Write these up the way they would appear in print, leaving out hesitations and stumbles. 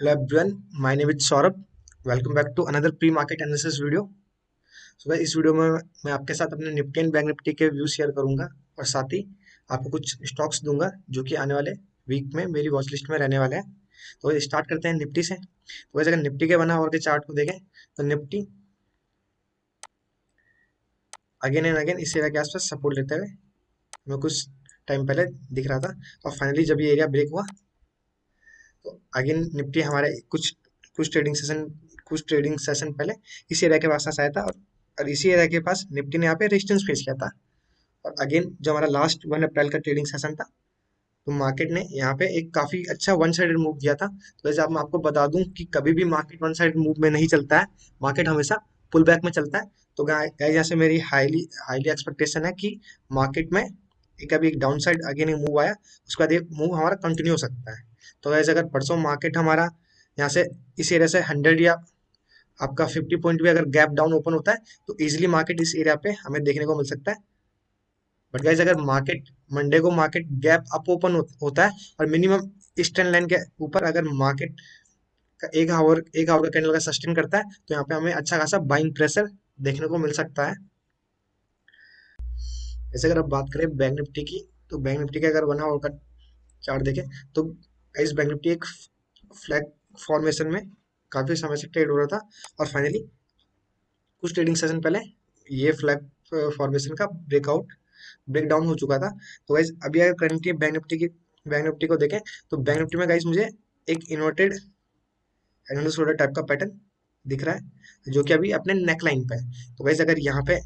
Hello everyone, my name is Saurabh. Welcome back to another pre market analysis video. So इस video में मैं आपके साथ अपने निफ्टी एंड बैंक निफ्टी के व्यू शेयर करूंगा और साथ ही आपको कुछ स्टॉक्स दूंगा जो कि आने वाले वीक में मेरी वॉच लिस्ट में रहने वाले हैं. तो स्टार्ट करते हैं निफ्टी से. तो वैसे अगर निफ्टी के बना और के चार्ट को देखें तो निफ्टी अगेन एंड अगेन इस एरिया के आसपास सपोर्ट लेते हुए हमें कुछ टाइम पहले दिख रहा था और फाइनली जब ये एरिया ब्रेक हुआ तो अगेन निफ्टी हमारे कुछ कुछ ट्रेडिंग सेशन पहले इसी एरिया के पास आया था और इसी एरिया के पास निफ्टी ने यहाँ पे रेजिस्टेंस फेस किया था. और अगेन जो हमारा लास्ट 1 अप्रैल का ट्रेडिंग सेशन था तो मार्केट ने यहाँ पे एक काफी अच्छा वन साइडेड मूव दिया था. तो वैसे आप मैं आपको बता दूं कि कभी भी मार्केट वन साइड मूव में नहीं चलता है, मार्केट हमेशा पुल बैक में चलता है. तो गाइस यहाँ से मेरी हाईली हाईली एक्सपेक्टेशन है कि मार्केट में एक अभी एक डाउन साइड अगेन एक मूव आया, उसके बाद ये मूव हमारा कंटिन्यू हो सकता है. तो वैसे अगर परसों मार्केट हमारा यहाँ से इस एरिया से 100 या आपका 50 पॉइंट भी अगर गैप डाउन ओपन होता है तो इजीली मार्केट इस एरिया पे हमें देखने को मिल सकता है. बट गाइस अगर मार्केट मंडे को मार्केट गैप अप ओपन होता है और मिनिमम इस ट्रेंड लाइन के ऊपर अगर मार्केट का एक आवर का कैंडल का सस्टेन करता है तो यहाँ पे हमें अच्छा खासा बाइंग प्रेशर देखने को मिल सकता है. जैसे अगर आप बात करें बैंक निफ्टी की तो बैंक निफ्टी का अगर 1 आवर का चार्ट देखें तो इस बैंक निफ्टी एक फ्लैग फॉर्मेशन में काफी समय से ट्रेड हो रहा था और फाइनली कुछ ट्रेडिंग सेशन पहले ये फ्लैग फॉर्मेशन का ब्रेकआउट ब्रेक डाउन हो चुका था. तो गाइज अभी अगर करंटली बैंक निफ्टी को देखें तो बैंक निफ्टी में गाइज मुझे एक inverted head and shoulder type का पैटर्न दिख रहा है जो कि अभी अपने नेकलाइन पे है. तो गाइज अगर यहाँ पे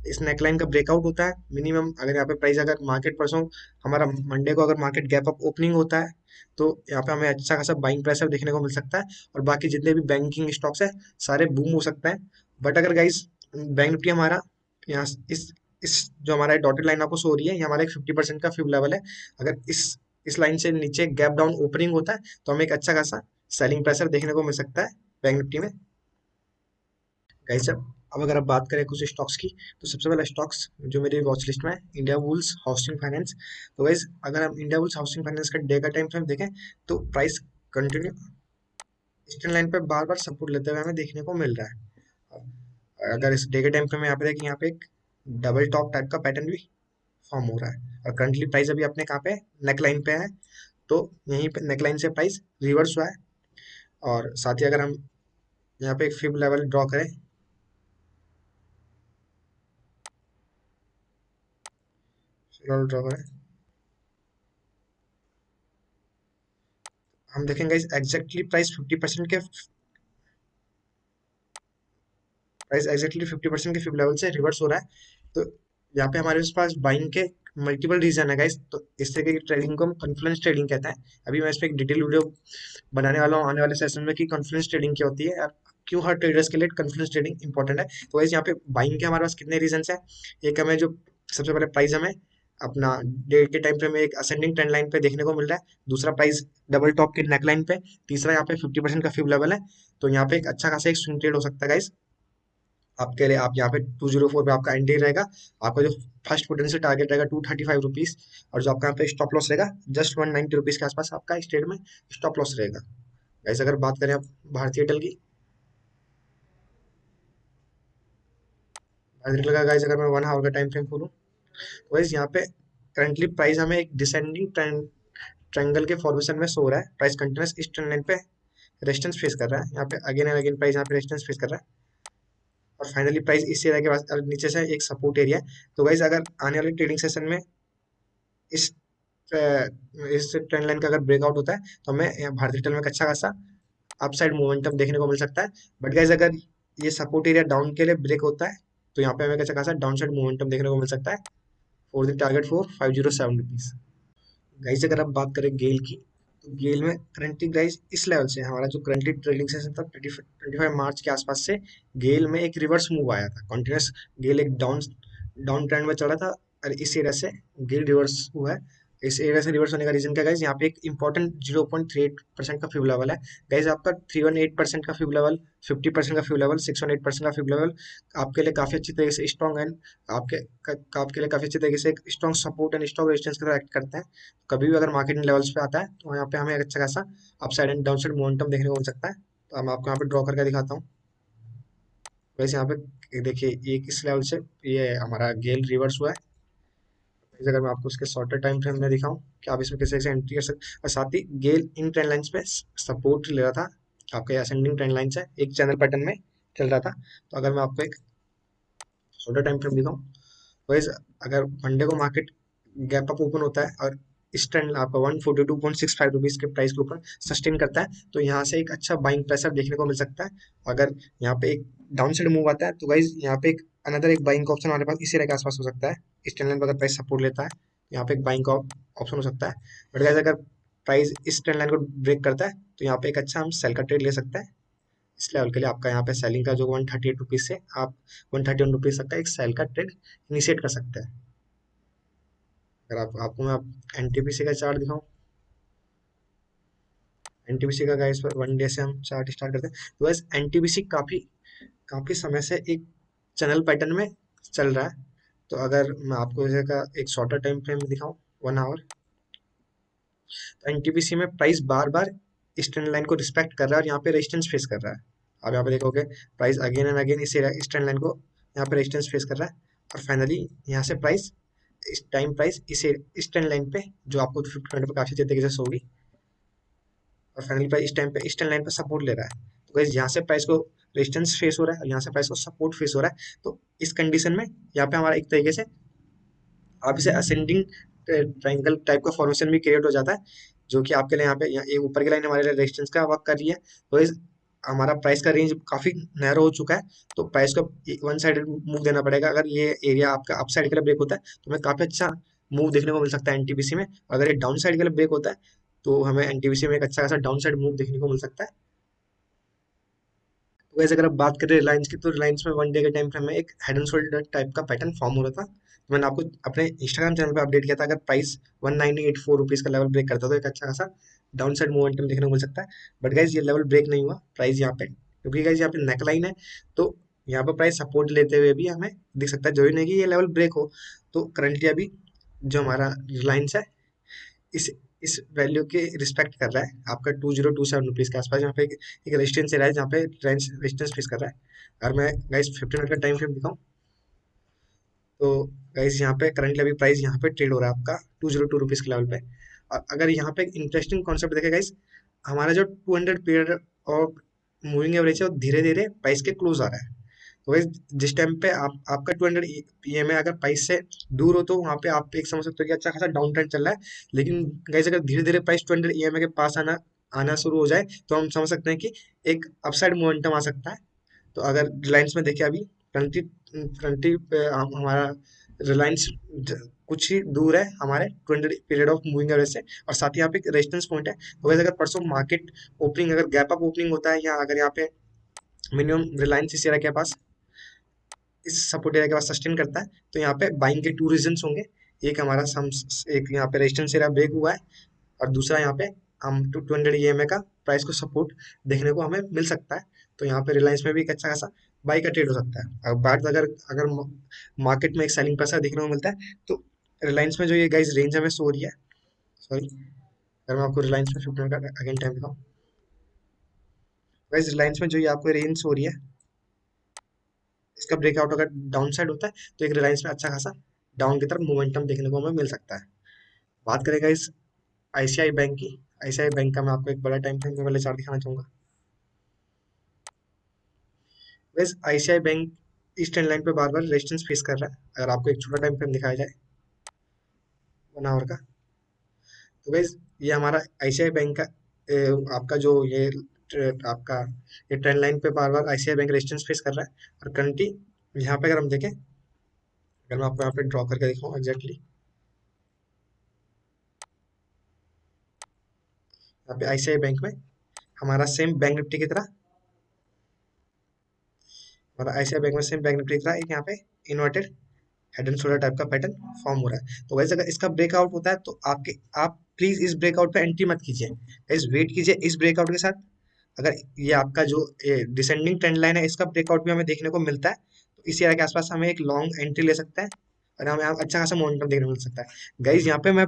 इस नेकलाइन का ब्रेकआउट होता है मिनिमम अगर यहाँ पे प्राइस अगर मार्केट परसों हमारा मंडे को अगर मार्केट गैप अप ओपनिंग होता है तो यहाँ पे हमें अच्छा खासा बाइंग प्रेशर देखने को मिल सकता है और बाकी जितने भी बैंकिंग स्टॉक्स है सारे बूम हो सकते हैं. बट अगर गाइज बैंक निफ्टी हमारा यहाँ इस जो हमारा डॉटेड लाइन आपको शो हो रही है ये हमारा एक 50% का फिब लेवल है. अगर इस लाइन से नीचे गैप डाउन ओपनिंग होता है तो हमें एक अच्छा खासा सेलिंग प्रेशर देखने को मिल सकता है बैंक निफ्टी में. गाइस अब अगर आप बात करें कुछ स्टॉक्स की तो सबसे पहला स्टॉक्स जो मेरी वॉच लिस्ट में है इंडिया वुल्स हाउसिंग फाइनेंस. तो गाइस अगर हम इंडिया वुल्स हाउसिंग फाइनेंस का डे का टाइम फ्रेम देखें तो प्राइस कंटिन्यू स्टैंड लाइन पे बार बार सपोर्ट लेते हुए हमें देखने को मिल रहा है. अगर इस डे के टाइम फ्रेम में यहाँ पे देखें यहाँ पे एक डबल टॉप टाइप का पैटर्न भी फॉर्म हो रहा है और करंटली प्राइस अभी अपने कहाँ पे नेकलाइन पे है. तो यहीं पे नेकलाइन से प्राइस रिवर्स हुआ है और साथ ही अगर हम यहाँ पे एक फिब लेवल ड्रॉ करें ड्रॉ करें हम देखेंगे एग्जैक्टली प्राइस एग्जैक्टली 50% के फिब लेवल से रिवर्स हो रहा है. तो यहाँ पे हमारे पास बाइंग के मल्टीपल रीजन है गाइस. तो इस तरीके की ट्रेडिंग को हम कॉन्फ्लुएंस ट्रेडिंग कहते हैं. अभी मैं इस पे एक डिटेल वीडियो बनाने वाला हूँ आने वाले सेशन में कि कॉन्फ्लुएंस ट्रेडिंग क्या होती है और क्यों हर ट्रेडर्स के लिए कॉन्फ्लुएंस ट्रेडिंग इंपॉर्टेंट है. तो गाइस यहाँ पे बाइंग के हमारे पास कितने रीजन है. एक हमें जो सबसे पहले प्राइस हमें अपना डे के टाइम पे में एक असेंडिंग ट्रेंड लाइन पे देखने को मिल रहा है. दूसरा प्राइस डबल टॉप के नेक लाइन पे. तीसरा यहाँ पे 50% का फिब लेवल है. तो यहाँ पे एक अच्छा खासा एक स्विंग ट्रेड हो सकता है गाइस आपके लिए. आप यहाँ पे 204 पे आपका एंट्री रहेगा. आपका जो फर्स्ट पोटेंशियल टारगेट रहेगा 235 रुपीज और जो आपका यहाँ पे स्टॉप लॉस रहेगा जस्ट 190 रुपीज के आसपास आपका इस ट्रेड में स्टॉप लॉस रहेगा. ऐसे अगर बात करें आप भारतीय एयरटेल की, भारतीय एयरटेल का गाइस अगर मैं 1 आवर का टाइम फ्रेम खोलूँ तो गाइस यहाँ पे करंटली प्राइस हमें एक डिसेंडिंग ट्रायंगल के फॉर्मेशन में सो हो रहा है. प्राइस कंटिन्यूस इस ट्रेंड लाइन पे रेजिस्टेंस फेस कर रहा है. यहाँ पे अगेन एंड अगेन प्राइस यहाँ पे रेजिस्टेंस फेस कर रहा है और फाइनली प्राइस इस एरिया के पास नीचे से एक सपोर्ट एरिया है. तो गाइस अगर आने वाले ट्रेडिंग सेशन में इस अ, इस ट्रेंड लाइन का अगर ब्रेकआउट होता है तो हमें भारतीय एयरटेल में एक अच्छा खासा अपसाइड मोमेंटम देखने को मिल सकता है. बट गाइस अगर ये सपोर्ट एरिया डाउन के लिए ब्रेक होता है तो यहाँ पे हमें एक अच्छा खासा डाउन साइड मोमेंटम देखने को मिल सकता है for the target for 507 rupees. Guys अगर आप बात करें गेल की तो गेल में करंटली गाइस इस लेवल से हमारा जो करंटली ट्रेडिंग सेशन था 25 मार्च के आसपास से गेल में एक रिवर्स मूव आया था कंटिन्यूस. गेल एक डाउन डाउन ट्रेंड में चला था और इस एरिया से गेल रिवर्स हुआ है इस एरिया से रिवर्स होने का रीजन क्या गाइज, यहाँ पे एक इंपॉर्टेंट 0.38% का फ्यू लेवल है गाइज। आपका 318% का फ्यू लेवल, 50% का फ्यू लेवल, 618% का फ्यू लेवल आपके लिए काफी अच्छी तरीके से स्ट्रॉन्ग है। आपके आपके लिए काफी अच्छी तरीके से एक strong support and strong resistance की तरह एक्ट करते हैं। कभी भी अगर मार्केट इन लेवल्स पे आता है तो यहाँ पे हमें अच्छा खासा upside and down side momentum देखने को मिल सकता है। तो मैं आपको यहाँ पे ड्रॉ करके दिखाता हूँ। वैसे यहाँ पे देखिए एक इस लेवल से ये हमारा गेल रिवर्स हुआ है। इस अगर मैं आपको उसके शॉर्टर टाइम फ्रेम में दिखाऊं कि आप इसमें कैसे कैसे एंट्री कर सकते, और साथ ही गेल इन ट्रेंड लाइंस पे सपोर्ट ले रहा था। आपके असेंडिंग ट्रेंड लाइन है, एक चैनल पैटर्न में चल रहा था। तो अगर मैं आपको एक शॉर्टर टाइम फ्रेम दिखाऊं, वैसे अगर मंडे को मार्केट गैप अप ओपन होता है और इस ट्रेंड आपका 142.65 रुपीज के प्राइस के ऊपर सस्टेन करता है, तो यहाँ से एक अच्छा बाइंग प्रेशर देखने को मिल सकता है। अगर यहाँ पे एक डाउन साइड मूव आता है तो गाइज यहाँ पे एक अनदर एक बाइंग ऑप्शन हमारे पास इसी रेट के आसपास हो सकता है। इस ट्रेंड लाइन पर अगर प्राइस सपोर्ट लेता है, यहाँ पे एक बाइंग ऑप्शन हो सकता है। बट गाइज अगर प्राइस इस ट्रेंड लाइन को ब्रेक करता है तो यहाँ पे एक अच्छा हम सेल का ट्रेड ले सकते हैं। इस लेवल के लिए आपका यहाँ पे सेलिंग का जो 138 रुपीज से आप 131 रुपीज तक का एक सेल का ट्रेड इनिशिएट कर सकते हैं। अगर आपको मैं एनटीपीसी का चार्ट दिखाऊं, एनटीपीसी का गाइस 1 डे से हम चार्ट स्टार्ट करते हैं। तो गाइस एनटीपीसी काफी काफी समय से एक चैनल पैटर्न में चल रहा है। तो अगर मैं आपको इसका एक शॉर्टर टाइम फ्रेम दिखाऊं, 1 आवर, तो एनटीपीसी में प्राइस बार बार इस ट्रेंड लाइन को रिस्पेक्ट कर रहा है और यहाँ पे रेजिस्टेंस फेस कर रहा है। आप यहाँ पे देखोगे प्राइस अगेन एंड अगेन इस ट्रेंड लाइन को यहाँ पे रेजिस्टेंस फेस कर रहा है, और फाइनली यहाँ से प्राइस इस टाइम प्राइस इस ट्रेंड लाइन पे जो आपको 50 मिनट पे काफी अच्छे तरीके से सोगी, और फाइनली प्राइस इस टाइम पे इस ट्रेंड लाइन पे सपोर्ट ले रहा है। तो गाइस यहाँ से प्राइस को रेजिस्टेंस फेस हो रहा है और यहाँ से प्राइस को सपोर्ट फेस हो रहा है। तो इस कंडीशन में यहाँ पे हमारा एक तरीके से आप इसे असेंडिंग ट्रायंगल टाइप का फॉर्मेशन भी क्रिएट हो जाता है, जो कि आपके लिए यहाँ पे ये ऊपर की लाइन हमारे लिए रेजिस्टेंस का वर्क कर रही है। तो इस हमारा प्राइस का रेंज काफी नैरो हो चुका है। तो प्राइस को वन साइडेड मूव देना पड़ेगा। अगर ये एरिया आपका अप साइड के लिए ब्रेक होता है तो हमें काफी अच्छा मूव देखने को मिल सकता है एनटीपीसी में। अगर ये डाउन साइड के लिए ब्रेक होता है तो हमें एनटीपीसी में एक अच्छा खासा डाउन साइड मूव देखने को मिल सकता है। तो वैसे अगर आप बात करें रिलायंस की, तो रिलायंस में 1 डे के टाइम फ्रेम में एक हेड एंड शोल्डर टाइप का पैटर्न फॉर्म हो रहा था। तो मैंने आपको अपने इंस्टाग्राम चैनल पे अपडेट किया था, अगर प्राइस 1984 रुपीज का लेवल ब्रेक करता है तो एक अच्छा खासा डाउन साइड मोमेंटम देखने को मिल सकता है। बट गाइज ये लेवल ब्रेक नहीं हुआ प्राइस यहाँ पे, क्योंकि गाइज यहाँ पे नेकलाइन है। तो यहाँ पर प्राइस सपोर्ट लेते हुए भी हमें दिख सकता है, जरूरी नहीं कि ये लेवल ब्रेक हो। तो करंटली अभी जो हमारा रिलायंस है इस इस वैल्यू के रिस्पेक्ट कर रहा है आपका 2027 रुपीज के आसपास। यहाँ पे एक रेजिस्टेंस एरिया है जहाँ पे रेजिस्टेंस फेस कर रहा है। अगर मैं गाइस 15 मिनट का टाइम फ्रेम दिखाऊं, तो गाइस यहाँ पे करंटली अभी प्राइस यहाँ पे ट्रेड हो रहा है आपका 202 रुपीज के लेवल पे। और अगर यहाँ पे एक इंटरेस्टिंग कॉन्सेप्ट देखे गाइस, हमारा जो 200 पीरियड और मूविंग एवरेज है वो धीरे धीरे प्राइस के क्लोज आ रहा है। तो गाइस जिस टाइम पे आप आपका 200 ईएमए अगर प्राइस से दूर हो तो वहाँ पे आप एक समझ सकते हो कि अच्छा खासा डाउन ट्रेंड चल रहा है। लेकिन गाइस अगर धीरे धीरे प्राइस 200 ईएमए के पास आना आना शुरू हो जाए तो हम समझ सकते हैं कि एक अपसाइड मोमेंटम आ सकता है। तो अगर रिलायंस में देखें अभी ट्वेंटी ट्वेंटी पे हमारा रिलायंस कुछ ही दूर है हमारे 200 पीरियड ऑफ मूविंग एवरेज से, और साथ ही यहाँ पे एक रेजिस्टेंस पॉइंट है। तो वैसे अगर परसों मार्केट ओपनिंग अगर गैप अप ओपनिंग होता है, या अगर यहाँ पे मिनिमम रिलायंस इस एरिया के पास इस सपोर्ट एरिया के पास सस्टेन करता है, तो यहाँ पे बाइंग के टू रीजंस होंगे। एक हमारा सम एक यहाँ पे रेजिस्टेंस एरिया ब्रेक हुआ है, और दूसरा यहाँ पे हम 200 ईएमए का प्राइस को सपोर्ट देखने को हमें मिल सकता है। तो यहाँ पे रिलायंस में भी एक अच्छा खासा बाई का ट्रेड हो सकता है। अब बात अगर अगर मार्केट में एक सेलिंग प्रेशर देखने को मिलता है, तो रिलायंस में जो ये गाइस रेंज हमें सो रही है, सॉरी अगर मैं आपको रिलायंस में 15 का अगेन टाइम दिखाऊं, गाइस रिलायंस में जो ये आपको रेंज सो रही है, इसका ब्रेकआउट अगर डाउन साइड होता है तो एक रिलायंस में अच्छा खासा डाउन की तरफ मोमेंटम देखने को हमें मिल सकता है। बात करेगा इस आईसीआई बैंक की, आईसीआई बैंक का मैं आपको एक बड़ा टाइम फ्रेम वाले चार्ट दिखाना चाहूंगा। वैसे आईसीआई बैंक इस ट्रेंड लाइन पे बार बार रेजिस्टेंस फेस कर रहा है। अगर आपको एक छोटा टाइम फ्रेम दिखाया जाए 1 आवर का, तो वैसे ये हमारा आईसीआई बैंक का आपका जो ये आपका ये ट्रेंड लाइन पे बार बार आईसीआई बैंक रेजिस्टेंस फेस कर रहा है। और करंटली यहाँ पे अगर हम देखें, अगर मैं आपको यहाँ पे ड्रॉ करके दिखाऊँ एग्जैक्टली, यहाँ पे आईसीआई बैंक में हमारा सेम बैंक निफ्टी की तरह, हमारा आईसीआई बैंक में सेम बैंक निफ्टी की तरह एक यहाँ पे inverted head and shoulder type का पैटर्न फॉर्म हो रहा है। तो वैसे अगर इसका ब्रेकआउट होता है तो आप प्लीज इस ब्रेकआउट पे एंट्री मत कीजिए, इस वेट कीजिए इस ब्रेकआउट के साथ। अगर ये आपका जो डिसेंडिंग ट्रेंड लाइन है इसका ब्रेकआउट भी हमें देखने को मिलता है तो इसी एरिया के आसपास हमें एक लॉन्ग एंट्री ले सकते हैं और हमें यहाँ अच्छा खासा मोमेंटम देखने को मिल सकता है। गाइज यहाँ पे मैं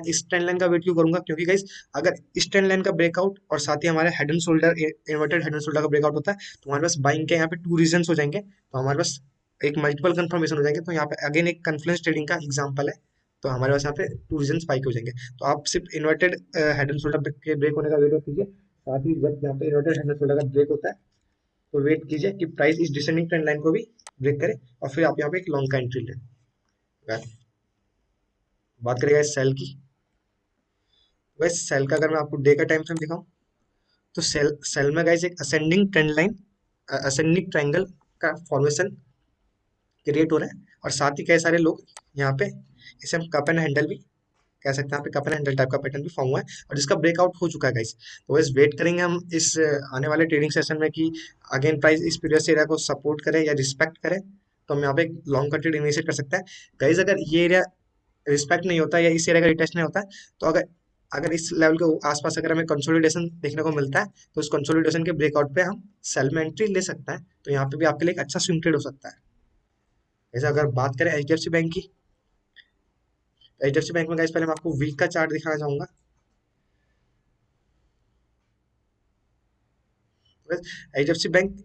इस ट्रेंड लाइन का वेट क्यों करूंगा, क्योंकि गाइज अगर इस ट्रेंड लाइन का ब्रेकआउट और साथ ही हमारे head and shoulder inverted head and shoulder का ब्रेकआउट होता है तो हमारे पास बाइंग के यहाँ पे टू रीजन हो जाएंगे, तो हमारे पास एक मल्टीपल कंफर्मेशन हो जाएंगे। तो यहाँ पे अगेन एक कन्फ्लुएंस ट्रेडिंग का एग्जांपल है, तो हमारे पास यहाँ पे टू रीजन स्पाइक हो जाएंगे। तो आप सिर्फ इन्वर्टेड हेड एंड शोल्डर के ब्रेक होने का वेट कीजिए, साथ ही जब यहाँ पे इन्वर्टेड हेड एंड शोल्डर का ब्रेक होता है तो वेट कीजिए कि प्राइस इस डिसेंडिंग ट्रेंड लाइन को भी ब्रेक करे और फिर आप यहाँ पे एक लॉन्ग का एंट्री लें। बात करेगा इस सेल की, वैसे सेल का अगर मैं आपको डे का टाइम फ्रेम दिखाऊं तो सेल में गाइस एक ascending trend line, ascending triangle का फॉर्मेशन क्रिएट हो रहा है और साथ ही कई सारे लोग यहाँ पे इसे हम कप एंड हैंडल भी कह सकते हैं, यहाँ पे कप एंड हैंडल टाइप का पैटर्न भी फॉर्म हुआ है और जिसका ब्रेकआउट हो चुका है गाइस। तो बस वेट करेंगे हम इस आने वाले ट्रेडिंग सेशन में कि अगेन प्राइस इस पीरियड एरिया को सपोर्ट करे या रिस्पेक्ट करे, तो हम यहाँ पे लॉन्ग का ट्रेड इनिशिएट कर सकते हैं। गाइस अगर ये एरिया रिस्पेक्ट नहीं होता या इस एरिया का रिटेस्ट नहीं होता तो अगर अगर इस लेवल के आसपास अगर हमें कंसोलिडेशन देखने को मिलता है तो उस कंसोलिडेशन के ब्रेकआउट पे हम सेल में एंट्री ले सकते हैं, तो यहाँ पे भी आपके लिए एक अच्छा स्विंग ट्रेड हो सकता है। जैसे अगर बात करें एचडीएफसी बैंक की, एचडीएफसी बैंक में गाइस पहले मैं आपको वीक का चार्ट दिखाना चाहूंगा। एचडीएफसी बैंक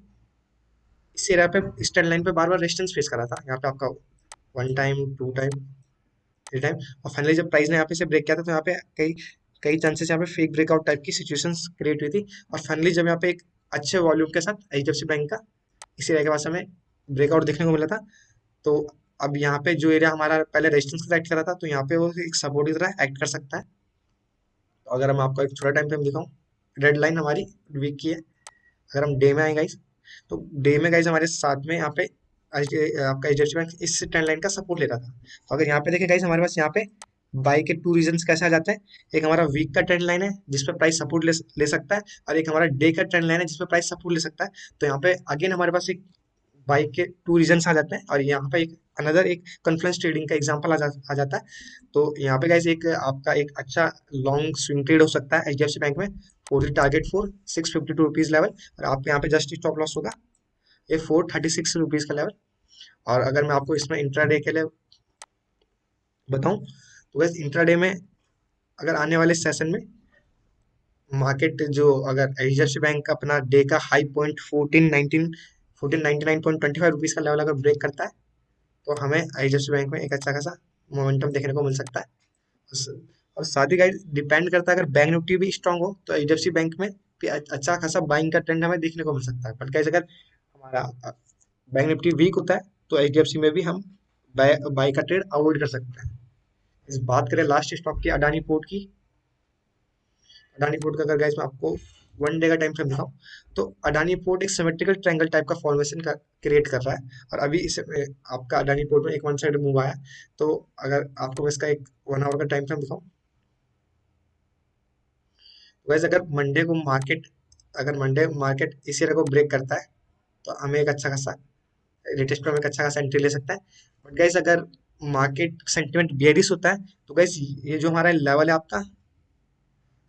इस एरिया पे इस ट्रेंड लाइन पे बार बार रेजिस्टेंस फेस कर रहा था, यहाँ पे आपका one time two time three time और फाइनली जब प्राइस ने यहाँ पे से ब्रेक किया था तो यहाँ पे कई कई चांसेस यहाँ पे फेक ब्रेकआउट टाइप की सिचुएशंस क्रिएट हुई थी और फाइनली जब यहाँ पे एक अच्छे वॉल्यूम के साथ एचडीएफसी बैंक का इसी एरिया के पास हमें ब्रेकआउट देखने को मिला था। तो अब यहाँ पे जो एरिया हमारा पहले रेजिस्टेंस का एक्ट कर रहा था तो यहाँ पे वो एक सपोर्ट की तरह एक्ट कर सकता है। तो अगर हम आपको एक छोटा टाइम फ्रेम दिखाऊं, रेड लाइन हमारी वीक की है। अगर हम डे में आए गाइस तो डे में गाइस हमारे साथ में यहाँ पे आपका एचडीएफसी बैंक इस ट्रेंड लाइन का सपोर्ट ले रहा था। तो अगर यहाँ पे देखें गाइस हमारे पास यहाँ पे बाई के टू रीजंस कैसे आ जाते हैं, एक हमारा वीक का ट्रेंड लाइन है जिसपे प्राइस सपोर्ट ले सकता है और एक हमारा डे का ट्रेंड लाइन है जिसपे प्राइस सपोर्ट ले सकता है। तो यहाँ पे अगेन हमारे पास एक बाई के टू रीजंस आ जाते हैं और यहाँ पे एक अनदर एक कॉन्फ्लुएंस ट्रेडिंग का एग्जांपल आ जाता है। तो यहाँ पे गाइस एक आपका एक अच्छा लॉन्ग स्विंग ट्रेड हो सकता है एचडीएफसी बैंक में for target for 652 rupees level और आपके यहाँ पे जस्ट स्टॉप लॉस होगा ये 436 रुपीज का लेवल। और अगर मैं आपको इसमें इंट्राडे के लिए बताऊं तो बस इंट्राडे में अगर आने वाले सेशन में मार्केट जो अगर एचडीएफसी बैंक अपना डे का हाई पॉइंट 1499.25 रुपीज का लेवल अगर ब्रेक करता है तो हमें एचडीएफसी बैंक में एक अच्छा खासा मोमेंटम देखने को मिल सकता है। और साथ ही गाइस डिपेंड करता है अगर बैंक निफ्टी भी स्ट्रांग हो तो एचडीएफसी बैंक में भी अच्छा खासा बाइंग का ट्रेंड हमें देखने को मिल सकता है। बट गाइस अगर हमारा बैंक निफ्टी वीक होता है तो एचडीएफसी में भी हम बाई का ट्रेड अवॉइड कर सकते हैं। इस बात करें लास्ट स्टॉक की अडानी पोर्ट की, अडानी पोर्ट का अगर गाइस मैं आपको वन डे का टाइम फ्रेम दिखाऊं तो अडानी पोर्ट एक सिमेट्रिकल ट्रायंगल टाइप का फॉर्मेशन का क्रिएट कर रहा है और अभी इसे आपका अडानी पोर्ट में एक वन साइड मूव आया। तो अगर आपको मैं इसका एक 1 आवर का टाइम फ्रेम दिखाऊं तो गाइस अगर मंडे मार्केट इस एरिया को ब्रेक करता है तो हमें एक अच्छा खासा रिटेस्ट पे हम एक अच्छा खासा एंट्री ले सकता है। बट गाइस अगर मार्केट सेंटिमेंट बेयरिश होता है तो गाइस ये जो हमारा लेवल है आपका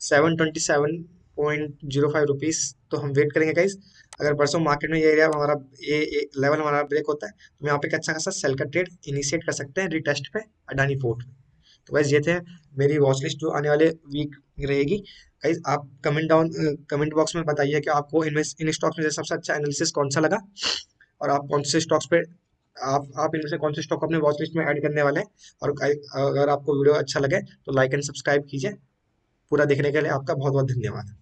727.05 रुपीज, तो हम वेट करेंगे गाइस। अगर परसों मार्केट में ये एरिया हमारा ये लेवल हमारा ब्रेक होता है तो हम यहाँ पे एक अच्छा खासा सेल का ट्रेड इनिशिएट कर सकते हैं रिटेस्ट पे अडानी पोर्ट में। तो गाइस ये थे मेरी वॉच लिस्ट जो आने वाले वीक रहेगी। गाइस आप कमेंट बॉक्स में बताइए कि आपको इन स्टॉक्स में से सबसे अच्छा एनालिसिस कौन सा लगा और आप कौन से स्टॉक्स पे आप इनमें से कौन से स्टॉक अपने वॉच लिस्ट में ऐड करने वाले हैं। और अगर आपको वीडियो अच्छा लगे तो लाइक एंड सब्सक्राइब कीजिए। पूरा देखने के लिए आपका बहुत बहुत धन्यवाद।